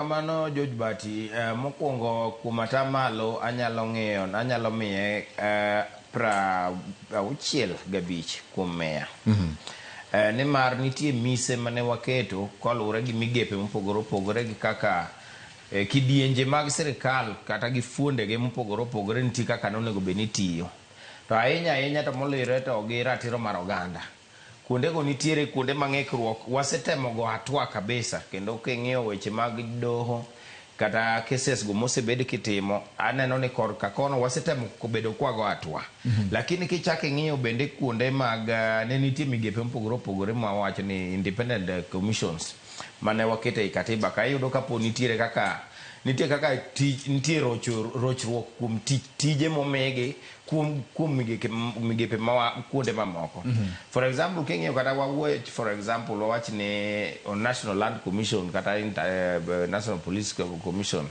Kamano George Bati, mokwongo kuom atamalo anyalo miye 65 kuom 100. Nimar nitie mise mane waketo kaluwore gi migepe mopogore opogore gi kaka kidienje mag sirikal kata gi fuondege mopogore opogore nitie kaka nonego bed ni tiyo. To ahinya to molire to gi ratiro mar oganda. Kuondego nitiere kuonde mang'ikruok wasetemo go hatua kabisa, kendo king'iyo weche mag doho kata cases go mosebed kitimo, aneno ni korka kono wasetemo bedo kwago hatua. Lakini kichako ing'iyo bende kuonde mag ne nitie migepe mopogore opogore ma wacho ni independent commissions mane waketo ei katiba ka iyudo kapo nitie kaka nitie rochruok kuom tije momigi kuom migepe kuonde mamoko. For example, king'iyo kata wawuoyo for example wawach ni National Land Commission kata National Police Commission,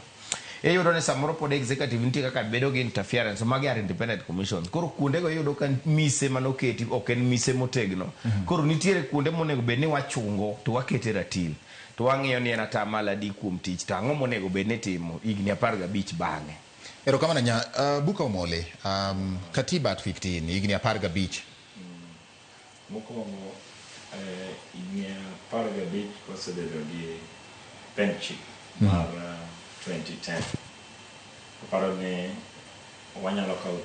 iyudo ni samoro pod executive nitie kaka bedo gi interference, magi are independent commissions. Koro kuondego iyudo ka mise manoketi ok en mise motegno. Koro nitiere kuonde monego bed ni wachungo to wakete ratil, to wang'iyo ni en atamalo adi kuom tich, to ang'o monego bed ni timo higni 15 bang'e. Erokamano Buka Omole, katiba at 15 higni 15. Mokwongo higni 15 kosebedo gi bench mar 2010. Aparo ni wanyalo kawo